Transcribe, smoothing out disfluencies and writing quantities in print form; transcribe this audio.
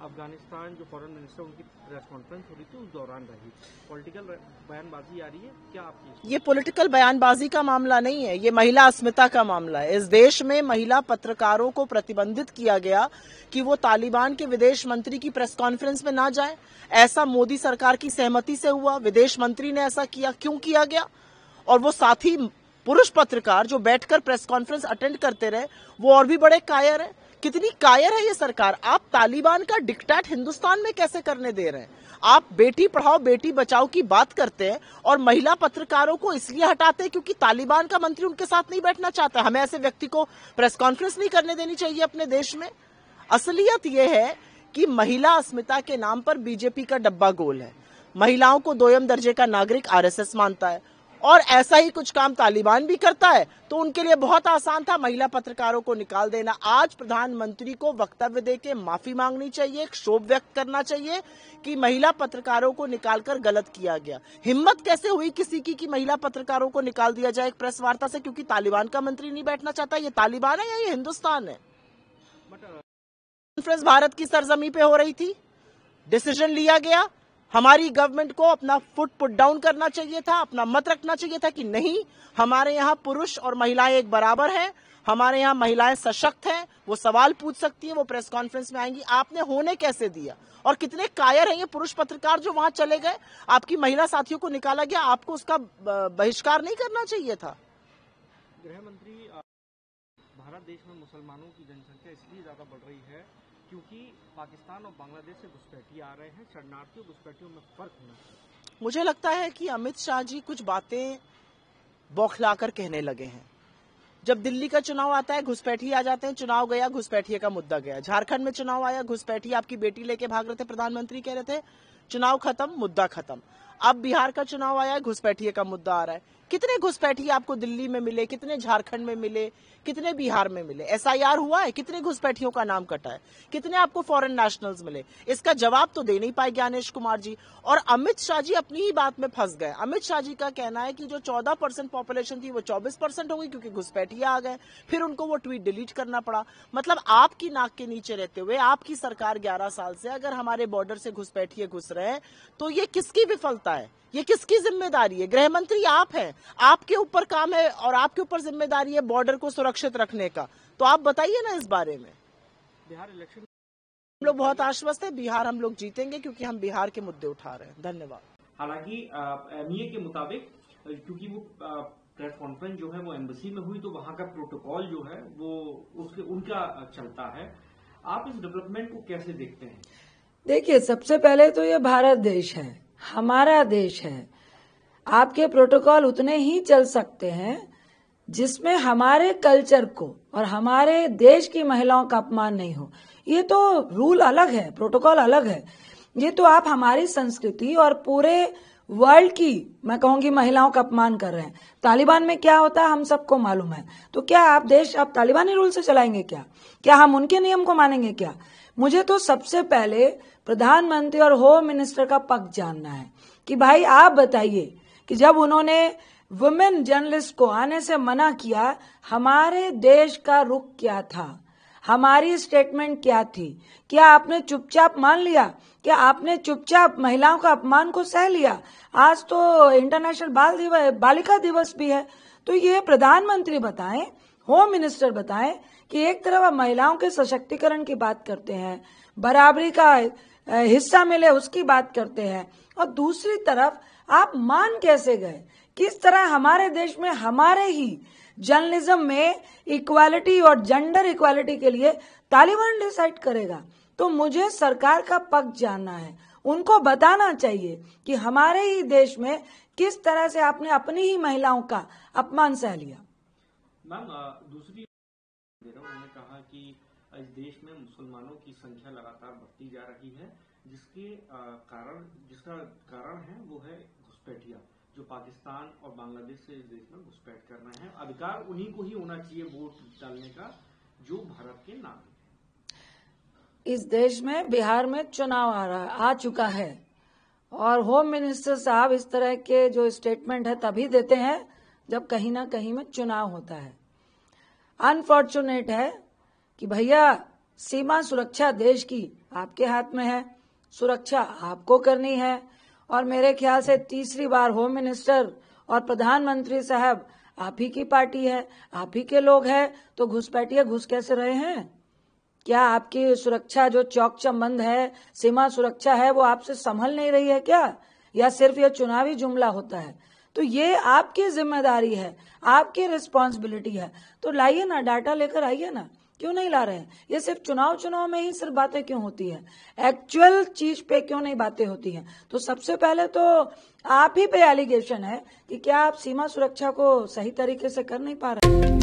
अफगानिस्तान जो foreign minister उनकी press conference हो रही थी उस दौरान रही, पॉलिटिकल बयानबाजी आ रही है क्या आपकी? ये पॉलिटिकल बयानबाजी का मामला नहीं है, ये महिला अस्मिता का मामला है। इस देश में महिला पत्रकारों को प्रतिबंधित किया गया कि वो तालिबान के विदेश मंत्री की प्रेस कॉन्फ्रेंस में ना जाए। ऐसा मोदी सरकार की सहमति से हुआ, विदेश मंत्री ने ऐसा किया, क्यों किया गया? और वो साथी पुरुष पत्रकार जो बैठकर प्रेस कॉन्फ्रेंस अटेंड करते रहे, वो और भी बड़े कायर हैं। कितनी कायर है ये सरकार? आप तालिबान का डिक्टेट हिंदुस्तान में कैसे करने दे रहे हैं? आप बेटी पढ़ाओ बेटी बचाओ की बात करते हैं और महिला पत्रकारों को इसलिए हटाते हैं क्योंकि तालिबान का मंत्री उनके साथ नहीं बैठना चाहता। हमें ऐसे व्यक्ति को प्रेस कॉन्फ्रेंस नहीं करने देनी चाहिए अपने देश में। असलियत यह है कि महिला अस्मिता के नाम पर बीजेपी का डब्बा गोल है। महिलाओं को दोयम दर्जे का नागरिक आरएसएस मानता है और ऐसा ही कुछ काम तालिबान भी करता है, तो उनके लिए बहुत आसान था महिला पत्रकारों को निकाल देना। आज प्रधानमंत्री को वक्तव्य देके माफी मांगनी चाहिए, क्षोभ व्यक्त करना चाहिए कि महिला पत्रकारों को निकालकर गलत किया गया। हिम्मत कैसे हुई किसी की कि महिला पत्रकारों को निकाल दिया जाए एक प्रेस वार्ता से क्योंकि तालिबान का मंत्री नहीं बैठना चाहता? ये तालिबान है या ये हिंदुस्तान है? कॉन्फ्रेंस भारत की सरजमी पे हो रही थी, डिसीजन लिया गया। हमारी गवर्नमेंट को अपना फुट पुट डाउन करना चाहिए था, अपना मत रखना चाहिए था कि नहीं, हमारे यहाँ पुरुष और महिलाएं एक बराबर हैं, हमारे यहाँ महिलाएं सशक्त हैं, वो सवाल पूछ सकती हैं, वो प्रेस कॉन्फ्रेंस में आएंगी। आपने होने कैसे दिया? और कितने कायर हैं ये पुरुष पत्रकार जो वहां चले गए, आपकी महिला साथियों को निकाला गया, आपको उसका बहिष्कार नहीं करना चाहिए था? गृह मंत्री, भारत देश में मुसलमानों की जनसंख्या इसलिए ज्यादा बढ़ रही है क्योंकि पाकिस्तान और बांग्लादेश से घुसपैठी आ रहे हैं, शरणार्थियों घुसपैठियों में फर्क होना चाहिए। मुझे लगता है कि अमित शाह जी कुछ बातें बौखलाकर कहने लगे हैं। जब दिल्ली का चुनाव आता है घुसपैठी आ जाते हैं, चुनाव गया घुसपैठिए का मुद्दा गया। झारखंड में चुनाव आया, घुसपैठी आपकी बेटी लेके भाग रहे थे, प्रधानमंत्री कह रहे थे चुनाव खत्म, मुद्दा खत्म। अब बिहार का चुनाव आया, घुसपैठिए का मुद्दा आ रहा है। कितने घुसपैठिए आपको दिल्ली में मिले, कितने झारखंड में मिले, कितने बिहार में मिले? एसआईआर हुआ है, कितने घुसपैठियों का नाम कटा है, कितने आपको फॉरेन नेशनल्स मिले? इसका जवाब तो दे नहीं पाए ज्ञानेश कुमार जी। और अमित शाह जी अपनी ही बात में फंस गए। अमित शाह जी का कहना है कि जो 14% पॉपुलेशन थी वो 24% हो गई क्योंकि घुसपैठिए आ गए, फिर उनको वो ट्वीट डिलीट करना पड़ा। मतलब आपकी नाक के नीचे रहते हुए आपकी सरकार 11 साल से अगर हमारे बॉर्डर से घुसपैठिए घुस रहे हैं तो ये किसकी विफलता है, ये किसकी जिम्मेदारी है? गृह मंत्री आप हैं, आपके ऊपर काम है और आपके ऊपर जिम्मेदारी है बॉर्डर को सुरक्षित रखने का। तो आप बताइए ना इस बारे में। बिहार इलेक्शन हम लोग बहुत आश्वस्त है, बिहार हम लोग जीतेंगे क्योंकि हम बिहार के मुद्दे उठा रहे हैं। धन्यवाद। हालांकि एमईए के मुताबिक क्योंकि वो प्रेस कॉन्फ्रेंस जो है वो एम्बेसी में हुई तो वहां का प्रोटोकॉल जो है वो उनका चलता है। आप इस डेवलपमेंट को कैसे देखते हैं? देखिए, सबसे पहले तो ये भारत देश है, हमारा देश है। आपके प्रोटोकॉल उतने ही चल सकते हैं जिसमें हमारे कल्चर को और हमारे देश की महिलाओं का अपमान नहीं हो। ये तो रूल अलग है, प्रोटोकॉल अलग है। ये तो आप हमारी संस्कृति और पूरे वर्ल्ड की, मैं कहूंगी, महिलाओं का अपमान कर रहे हैं। तालिबान में क्या होता है हम सबको मालूम है। तो क्या आप देश आप तालिबानी रूल से चलाएंगे? क्या हम उनके नियम को मानेंगे क्या? मुझे तो सबसे पहले प्रधानमंत्री और होम मिनिस्टर का पक्ष जानना है कि भाई आप बताइए कि जब उन्होंने वुमेन जर्नलिस्ट को आने से मना किया, हमारे देश का रुख क्या था, हमारी स्टेटमेंट क्या थी? क्या आपने चुपचाप मान लिया? क्या आपने चुपचाप महिलाओं का अपमान को सह लिया? आज तो इंटरनेशनल बालिका दिवस भी है। तो ये प्रधानमंत्री बताएं, होम मिनिस्टर बताएं कि एक तरफ आप महिलाओं के सशक्तिकरण की बात करते हैं, बराबरी का हिस्सा मिले उसकी बात करते हैं, और दूसरी तरफ आप मान कैसे गए? किस तरह हमारे देश में हमारे ही जर्नलिज्म में इक्वालिटी और जेंडर इक्वालिटी के लिए तालिबान डिसाइड करेगा? तो मुझे सरकार का पक्ष जानना है, उनको बताना चाहिए कि हमारे ही देश में किस तरह से आपने अपनी ही महिलाओं का अपमान सह लिया। मैम, दूसरी उन्होंने कहा कि इस देश में मुसलमानों की संख्या लगातार बढ़ती जा रही है, जिसका कारण है वो है घुसपैठिया जो पाकिस्तान और बांग्लादेश से इस देश में घुसपैठ कर रहे हैं। अधिकार उन्हीं को ही होना चाहिए वोट डालने का जो भारत के नागरिक हैं। इस देश में बिहार में चुनाव आ चुका है और होम मिनिस्टर साहब इस तरह के जो स्टेटमेंट है तभी देते हैं जब कहीं ना कहीं में चुनाव होता है। अनफॉर्चुनेट है कि भैया सीमा सुरक्षा देश की आपके हाथ में है, सुरक्षा आपको करनी है। और मेरे ख्याल से तीसरी बार होम मिनिस्टर और प्रधानमंत्री साहब आप ही की पार्टी है, आप ही के लोग हैं, तो घुसपैठिए घुस कैसे रहे हैं? क्या आपकी सुरक्षा जो चौक चंबंद है, सीमा सुरक्षा है, वो आपसे संभल नहीं रही है क्या? या सिर्फ ये चुनावी जुमला होता है? तो ये आपकी जिम्मेदारी है, आपकी रिस्पॉन्सिबिलिटी है। तो लाइए ना, डाटा लेकर आइए ना, क्यों नहीं ला रहे हैं? ये सिर्फ चुनाव में ही सिर्फ बातें क्यों होती है? एक्चुअल चीज पे क्यों नहीं बातें होती हैं? तो सबसे पहले तो आप ही पे एलिगेशन है कि क्या आप सीमा सुरक्षा को सही तरीके से कर नहीं पा रहे हैं।